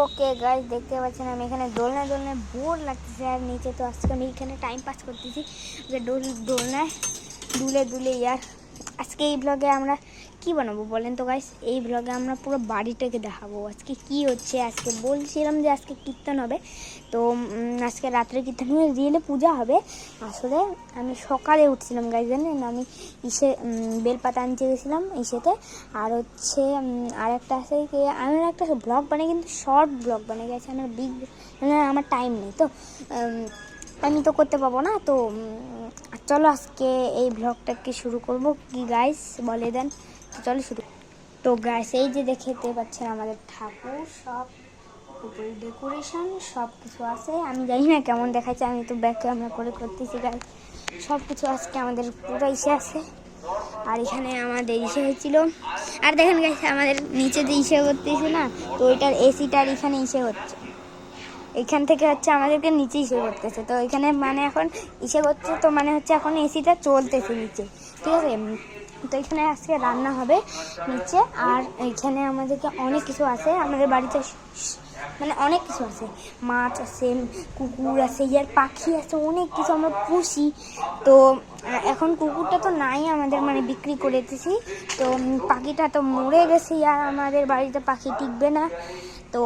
Okay guys, দেখতে পাচ্ছেন আমি এখানে দোলনায় বোর লাগতেছে। আর নিচে তো আজকে আমি এখানে টাইম পাস করতেছি যে দোলনায় দুলে ইয়ার। আজকে এই ব্লগে আমরা কি বানাবো বলেন তো গাইস? এই ব্লগে আমরা পুরো বাড়িটাকে দেখাবো আজকে কি হচ্ছে। আজকে বলছিলাম যে আজকে কীর্তন হবে, তো আজকে রাত্রে কীর্তন হবে, রিয়েলে পূজা হবে। আসলে আমি সকালে উঠছিলাম গাইস, জানেন আমি বেলপাতা আনতে গেছিলাম ইসেতে। আর হচ্ছে আর একটা আছে কি, আমি একটা ব্লগ বানাই কিন্তু শর্ট ব্লগ বানাই গেছে। আমার আমার টাইম নেই, তো আমি তো করতে পারবো না। তো চলো আজকে এই ব্লগটাকে শুরু করব। কি গাইস বলে দেন, তো চলো শুরু। তো গাইস এই যে দেখতে পাচ্ছেন আমাদের ঠাকুর, সব উপরে ডেকোরেশন সব কিছু আছে। আমি জানি না কেমন দেখাচ্ছে, আমি তো ব্যাক ক্যামেরা করে করতেছি গাইস। সব কিছু আজকে আমাদের পুরো ইসে আছে। আর এখানে আমাদের ইসে হয়েছিল। আর দেখেন গাইস আমাদের নিচে যে ইসে করতেছে না, তো ওইটার এসিটার এখানে ইসে হচ্ছে, এখান থেকে হচ্ছে আমাদেরকে নিচে ইসে করতেছে। তো এখানে মানে এখন ইসে করছে, তো মানে হচ্ছে এখন এসিটা চলতেছে নিচে, ঠিক আছে। তো এখানে আজকে রান্না হবে নিচে। আর এখানে আমাদেরকে অনেক কিছু আছে আমাদের বাড়িতে, মানে অনেক কিছু আছে, মাছ আছে, কুকুর আছে, ইয়ার পাখি আছে, অনেক কিছু আমরা পুষি। তো এখন কুকুরটা তো নাই আমাদের, মানে বিক্রি করে দিয়েছি। তো পাখিটা তো মরে গেছে, আর আমাদের বাড়িতে পাখি টিকবে না। তো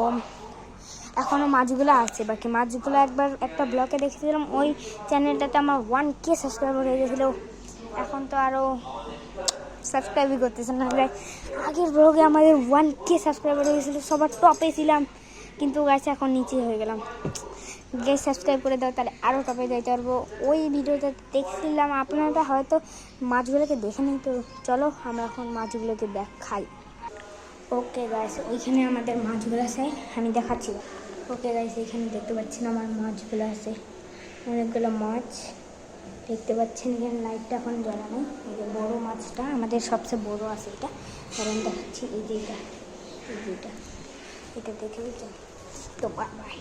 এখনও মাছগুলো আছে বাকি। মাছগুলো একবার একটা ব্লগে দেখেছিলাম, ওই চ্যানেলটাতে আমার 1K সাবস্ক্রাইবার হয়ে গেছিলো। এখন তো আরও সাবস্ক্রাইবই করতেছে না। আগের ব্লগে আমাদের 1K সাবস্ক্রাইবার হয়ে গেছিলো, সবার টপে ছিলাম, কিন্তু গাছে এখন নিচে হয়ে গেলাম। গাইস সাবস্ক্রাইব করে দাও, তাহলে আরও টপে যাইতে পারবো। ওই ভিডিওটা দেখছিলাম, আপনারা হয়তো মাছগুলোকে দেখে নিই। তো চলো আমরা এখন মাছগুলোকে খাই। ওকে গাইস, ওইখানে আমাদের মাছগুলো আছে, আমি দেখাচ্ছি। ওকে গাইস, এখানে দেখতে পাচ্ছেন আমার মাছগুলো আছে, অনেকগুলো মাছ দেখতে পাচ্ছেন। এখানে লাইটটা এখন জ্বলা নেই। এই যে বড়ো মাছটা আমাদের সবচেয়ে বড় আছে, এটা কারণ দেখাচ্ছি। এই যে এটা দেখে তো বাই বাই।